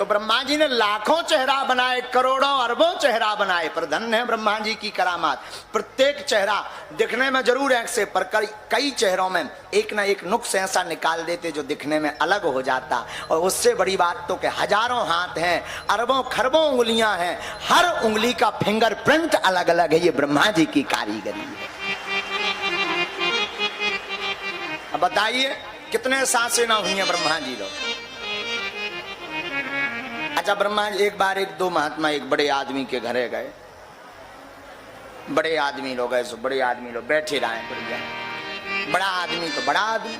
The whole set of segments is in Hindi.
ब्रह्मा जी ने लाखों चेहरा बनाए, करोड़ों अरबों चेहरा बनाए, पर धन्य है ब्रह्मा जी की करामात। प्रत्येक चेहरा दिखने में जरूर एक से, पर कई चेहरों में एक ना एक नुक्स ऐसा निकाल देते जो दिखने में अलग हो जाता। और उससे बड़ी बात तो कि हजारों हाथ हैं, अरबों खरबों उंगलियां हैं, हर उंगली का फिंगरप्रिंट अलग अलग है। ये ब्रह्मा जी की कारीगरी है। अब बताइए कितने सांसें ना हुई हैं ब्रह्मा जी लोग। अच्छा, ब्रह्मा जी एक बार एक दो महात्मा एक बड़े आदमी के घरे गए। बड़े आदमी लोग ऐसे बड़े आदमी लोग बैठे रहे बढ़िया, बड़ा आदमी तो बड़ा आदमी।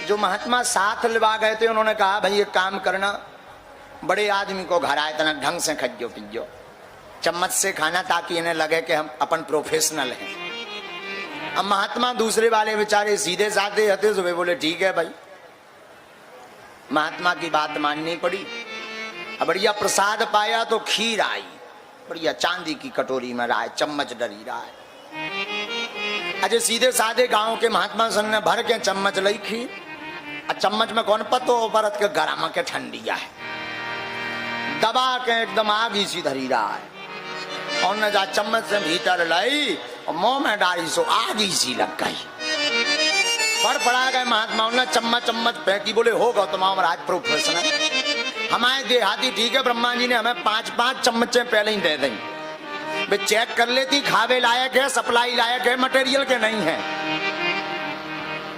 जो महात्मा साथ लिवा गए थे उन्होंने कहा भाई एक काम करना, बड़े आदमी को घर आए तना ढंग से खज्जो पिज्जो, चम्मच से खाना, ताकि इन्हें लगे कि हम अपन प्रोफेशनल हैं। अब महात्मा दूसरे वाले बेचारे सीधे साधे हते वे बोले ठीक है भाई। महात्मा की बात माननी पड़ी। अब बढ़िया प्रसाद पाया तो खीर आई, बढ़िया चांदी की कटोरी में रहा है, चम्मच डरी रहा है। अजय सीधे साधे गांव के महात्मा सन ने भर के चम्मच ली खीर, और चम्मच में कौन पतो परत के गरम के ठंडिया है, दबा के एकदम आग सी धरी रहा है। और न जा चम्मच से भीतर लाई और मुंह में डाली सो आग सी लग गई। पड़ा गए महात्मा ने चम्मच फेंकी, बोले होगा तुम राज प्रोफेशनल। हमारे देहाती ठीक है, ब्रह्मा जी ने हमें 5-5 चम्मचें पहले ही दे दी। वे चेक कर लेती खावे लायक है, सप्लाई लायक है, मटेरियल के नहीं है।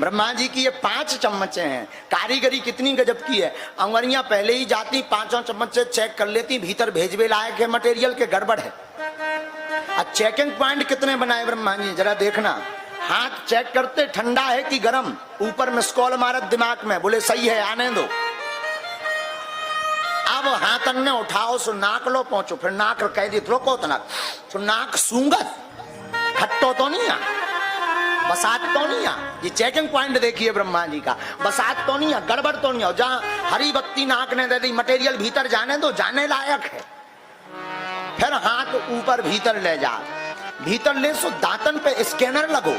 ब्रह्मा जी की ये 5 चम्मचें हैं। कारीगरी कितनी गजब की है। अंगुरियां पहले ही जाती, 5 चम्मच चेक कर लेती भीतर भेजवे लायक है, मटेरियल के गड़बड़ है। चेकिंग पॉइंट कितने बनाए ब्रह्मा जी जरा देखना। हाथ चेक करते ठंडा है कि गर्म, ऊपर में स्कॉल मारत दिमाग में, बोले सही है आने दो। अब हाथ अन्य उठाओ सो नाक लो पहुंचो, फिर नाक कह दी रोको तो नाक सूंगत खट्टो तो नहीं आ, बसात तो नहीं आ। ये चेकिंग पॉइंट देखिए ब्रह्मा जी का, बसात तो नहीं आ, गड़बड़ तो नहीं हो। जहां हरी बत्ती नाक ने दे दी, मटेरियल भीतर जाने दो, जाने लायक है। फिर हाथ ऊपर भीतर ले जा, भीतर ले सो दांतन पे स्कैनर लगो।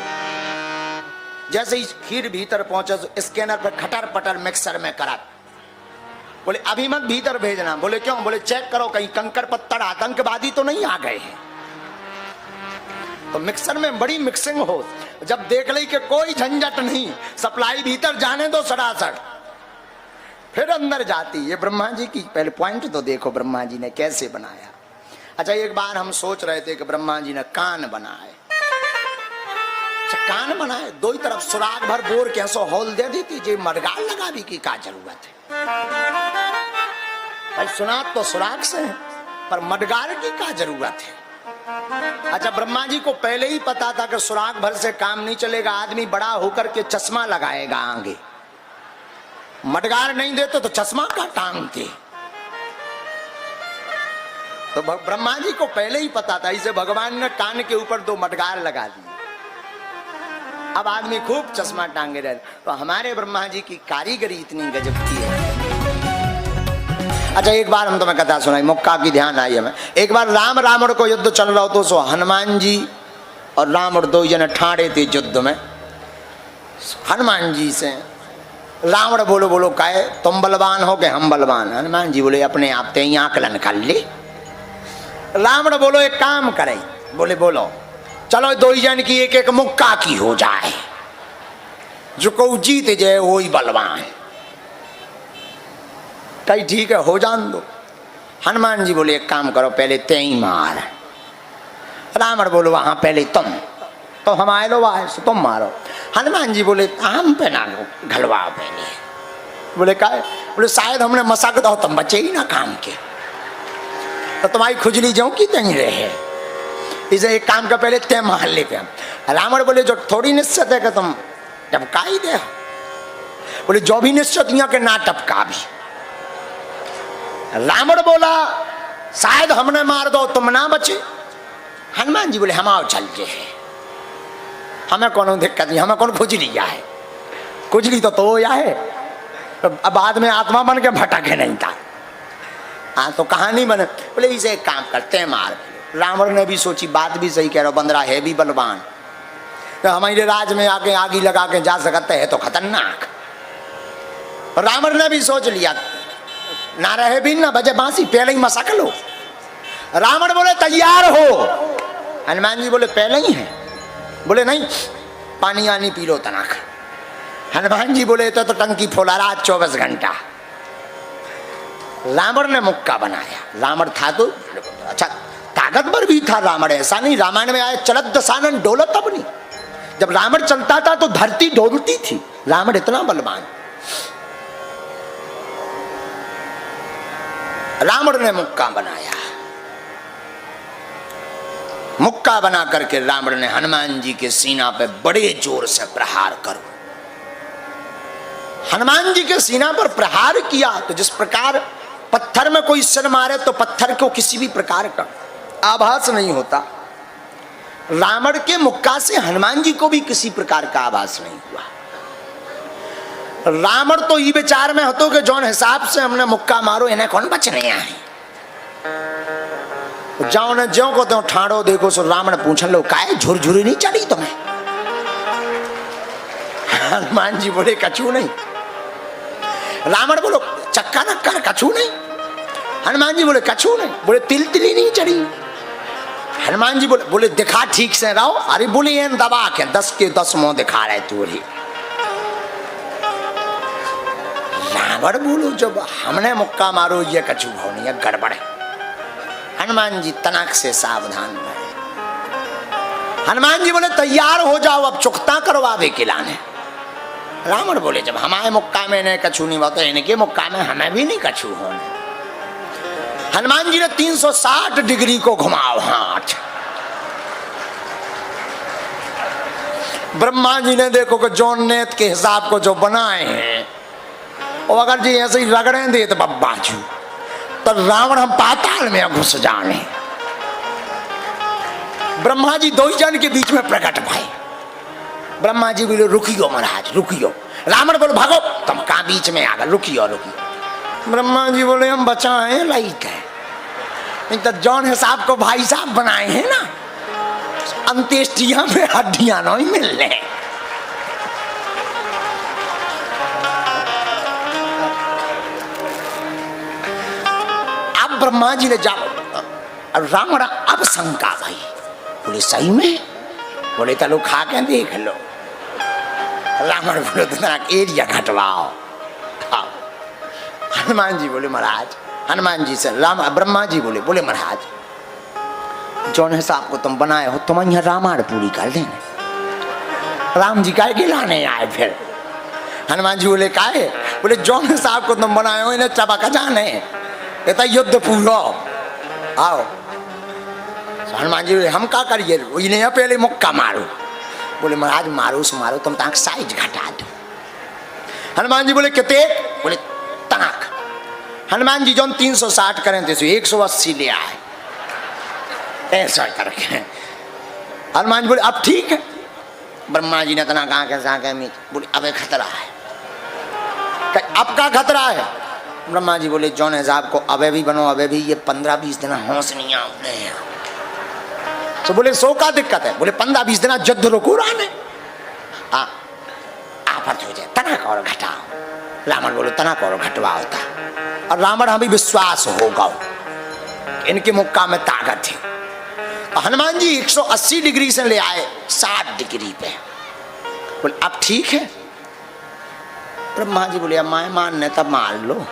जैसे ही खीर भीतर पहुंचे तो स्कैनर पे खटर पटर मिक्सर में करा। बोले अभी मत भीतर भेजना। बोले क्यों? बोले चेक करो कहीं कंकड़ पत्थर आतंकवादी तो नहीं आ गए हैं। तो मिक्सर में बड़ी मिक्सिंग हो, जब देख ली कि कोई झंझट नहीं, सप्लाई भीतर जाने दो सरासर, फिर अंदर जाती। ये ब्रह्मा जी की पहले पॉइंट तो देखो ब्रह्मा जी ने कैसे बनाया। अच्छा, एक बार हम सोच रहे थे कि ब्रह्मा जी ने कान बनाए। अच्छा, कान बनाए, दो ही तरफ सुराग भर बोर के सो होल दे दी थी, जे मडगाल लगा भी की का जरूरत है भाई। सुना तो सुराग से है, पर मडगाल की का जरूरत है। अच्छा, ब्रह्मा जी को पहले ही पता था कि सुराग भर से काम नहीं चलेगा, आदमी बड़ा होकर के चश्मा लगाएगा आगे, मडगार नहीं देते तो चश्मा का टांगते। तो ब्रह्मा जी को पहले ही पता था, इसे भगवान ने कान के ऊपर 2 मडगार लगा दिए। अब आदमी खूब चश्मा टांगे रहे। तो हमारे ब्रह्मा जी की कारीगरी इतनी गजब की है। अच्छा, एक बार हम तुम्हें कथा सुनाई, मुक्का की ध्यान आई हमें। एक बार राम रावण को युद्ध चल रहा हो तो सो हनुमान जी और रावण 2 जने ठाड़े थे युद्ध में। हनुमान जी से रावण बोलो काहे तुम बलवान हो के हम बलवान? हनुमान जी बोले अपने आप ते आकलन कर ले। रावण बोलो एक काम करे, बोले बोलो चलो 2 जन की एक मुक्का की हो जाए, जो को जीत जाए वो ही बलवान। कहीं ठीक है हो जान दो। हनुमान जी बोले एक काम करो पहले ते ही मार। रावण बोलो वहां पहले तुम, तो हम आए लो आए सो तुम मारो। हनुमान जी बोले हम पे ना घलवाओ पहले। बोले काहे? बोले शायद हमने मशक दो तुम बचे ही ना काम के, तो तुम्हारी खुजली जो की तंग रहे, इसे एक काम का पहले तय मार ले पे। रावण बोले जो थोड़ी निश्चित है कि तुम टपका ही दे। बोले जो भी निश्चित यहाँ के ना टपका भी। रावण बोला शायद हमने मार दो तुम ना बचे। हनुमान जी बोले हम आओ चल जे, हमें कौन दिक्कत नहीं, हमें कौन खुजली है, खुजली तो है। अब बाद में आत्मा बन के भटके नहीं था। हाँ तो कहानी बने। बोले इसे एक काम करते हैं मार। रावण ने भी सोची बात भी सही कह रहा, बंदरा है भी बलवान, तो हमारे राज में आके आगी लगा के जा सकते है तो खतरनाक। रावण ने भी सोच लिया ना रहे भी ना बजे बांसी, पहले ही मसक लो। रावण बोले तैयार हो। हनुमान जी बोले पहले ही है। बोले नहीं, पानी आनी पी लो तनाक। हनुमान जी बोले तो टंकी फुला रात 24 घंटा। रावण ने मुक्का बनाया। रावण था तो अच्छा ताकतवर भी था रावण, ऐसा नहीं। रामायण में आया चलत दशानन डोलत तब नहीं। जब रावण चलता था तो धरती डोलती थी। रावण इतना बलवान। रावण ने मुक्का बनाया। मुक्का बना करके रावण ने हनुमान जी के सीना पे बड़े जोर से प्रहार करो। हनुमान जी के सीना पर प्रहार किया तो जिस प्रकार पत्थर में कोई सिर मारे तो पत्थर को किसी भी प्रकार का आभास नहीं होता, रावण के मुक्का से हनुमान जी को भी किसी प्रकार का आभास नहीं हुआ। रावण तो ये विचार में होतो कि जौन हिसाब से हमने मुक्का मारो इन्हें कौन बचने आए। जाओ ने ज्यो को तो ठाड़ो देखो सो रावण पूछ लो काहे झुरझुरी नहीं चढ़ी तुम्हें। हनुमान जी बोले कछू नहीं। रावण बोलो चक्का नक्कर कछू नहीं। हनुमान जी बोले कछू नहीं। बोले तिल तिली नहीं चढ़ी। हनुमान जी बोले दिखा ठीक से रहो। अरे बोले ये दबा के 10 के 10 मुंह दिखा रहे तू। रावण बोलो जब हमने मुक्का मारो ये कछू भाव नहीं है, गड़बड़ है। हनुमान जी तनाक से सावधान रहे। हनुमान जी बोले तैयार हो जाओ, अब चुकता करवावे किलाने। रावण बोले जब हमारे मुक्का में इन्हें कछू नहीं हुआ तो इनके मुक्का में हमें भी नहीं कछू होने। हनुमान जी ने 360 डिग्री को घुमाओ हाथ। ब्रह्मा जी ने देखो कि जौन नेत के हिसाब को जो बनाए हैं और अगर जी ऐसे ही रगड़े दे तो बब्बा जू तो रावण हम पाताल में घुस जाने। ब्रह्मा जी दो ही जन के बीच में प्रकट भाई। ब्रह्मा जी बोले रुकियो महाराज रुकियो। रावण बोले भागो, तुम कहां बीच में आ गए, रुकियो रुकियो। ब्रह्मा जी बोले हम बचाए लाइक है, नहीं तो जौन हिसाब को भाई साहब बनाए हैं ना अंत्येष्टियां में हड्डियां नहीं मिलने। अब ब्रह्मा जी ने जाओ। रावण अब शंका भाई। बोले सही में? बोले चलो खा के देख लो। रावण बोले तो एरिया घटवाओ। हनुमान जी बोले महाराज, हनुमान जी से ब्रह्मा जी बोले महाराज जौन हिसाब को तुम बनाए हो तुम यहाँ रामायण पूरी कर देना। राम जी काहे के लाने आए फिर? हनुमान जी बोले काहे? बोले जौन हिसाब को तुम बनाए हो इन्हें चबक जाने, ये युद्ध पूरो आओ। हनुमान जी बोले हम क्या करिए? इन्हें पहले मुक्का मारो। बोले महाराज मारो से मारो तुम तक साइज घटा दो। हनुमान जी बोले कितने? बोले तनाक। हनुमान जी जौन 360 करें थे 180 ले आए ऐसा करके। हनुमान जी बोले अब ठीक है। ब्रह्मा जी ने तना कहा कैसा में बोले अब खतरा है। अब का खतरा है? ब्रह्मा जी बोले जौन हिसाब को अबे भी बनो अबे भी ये 15-20 दिन होश नहीं आने। तो बोले सो का दिक्कत है? बोले 15-20 दिन जद रुको रहने आफत हो जाए, तनाक और घटाओ। रावण बोले तनाक और घटवा होता और रावण हमें विश्वास होगा इनके मुक्का में ताकत है। तो हनुमान जी 180 डिग्री से ले आए 60 डिग्री पे। बोले अब ठीक है। ब्रह्मा जी बोले अब मैं मानने तब मान लो,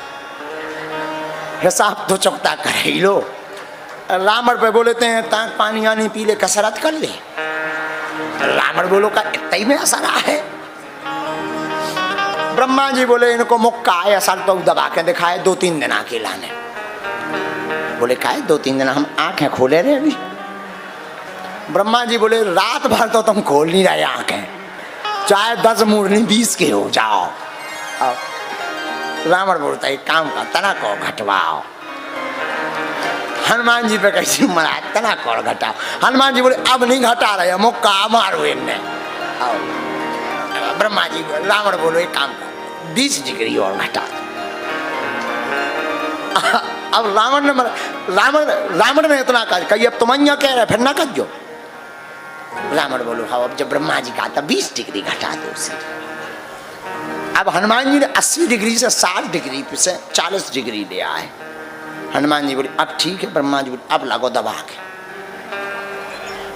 हिसाब तो चुकता कर ही लो। रावण पे बोलते हैं ताक पानी आनी पी ले कसरत कर ले। रावण बोलो का इतना ही में असर है। ब्रह्मा जी बोले इनको मुक्का है असर तो दबा के दिखाए 2-3 दिन आके लाने। बोले काहे 2-3 दिन? हम आंखें खोले रहे अभी। ब्रह्मा जी बोले रात भर तो तुम खोल नहीं रहे आंखें, चाहे 10 मुरनी 20 के हो जाओ। रावण बोलता है काम का तना को घटवाओ। हनुमान जी पे कैसे महाराज तना को घटाओ। हनुमान जी बोले अब नहीं घटा रहे मुक्का मारो इनने। ब्रह्मा जी रावण बोलो एक काम कर 20 डिग्री और घटा। अब रावण ने इतना कही अब तुम यहाँ कह रहे फिर ना कर जो। रावण बोलो हाँ अब जब ब्रह्मा जी कहा था 20 डिग्री घटा दो उसे। अब हनुमान जी ने 80 डिग्री से 60 डिग्री से 40 डिग्री ले आए। हनुमान जी बोले अब ठीक है। ब्रह्मा जी बोले अब लगो दबा के।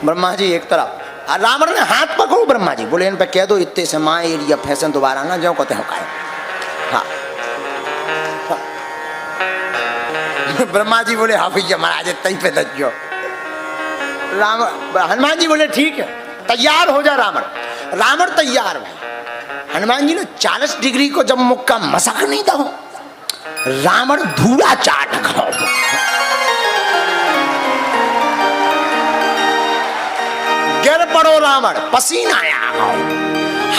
ब्रह्मा जी एक तरफ, रावण ने हाथ पकड़ो। ब्रह्मा जी बोले इन पे कह दो इतने से माँ एरिया फैशन दोबारा ना जाओ कहते हो का। हाँ ब्रह्मा जी बोले हाँ भैया महाराज तई पे दो। राम हनुमान जी बोले ठीक है तैयार हो जा रावण। रावण तैयार भाई। हनुमान जी ने 40 डिग्री को जब मुक्का मसक नहीं दो, रावण धूला चाट खाओ। गिर पड़ो रावण पसीना आया।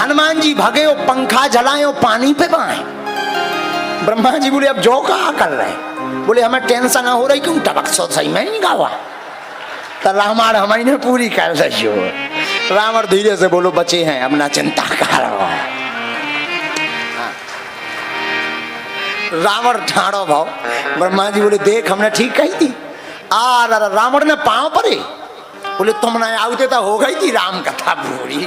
हनुमान जी भगे हो पंखा जलाए हो पानी पे बाए। ब्रह्मा जी बोले अब जो कहा कर रहे। बोले हमें टेंशन हो रही क्यों टबक सो सही में नहीं गावा। तो रामायण हमारी पूरी कर रही हो। रावण धीरे से बोलो बचे हैं अब ना चिंता करो। रावण ठाड़ो भाव। ब्रह्मा जी बोले देख हमने ठीक कही थी। रावण ने पांव पड़े। बोले तुमने आउते तो हो गई थी राम कथा पूरी।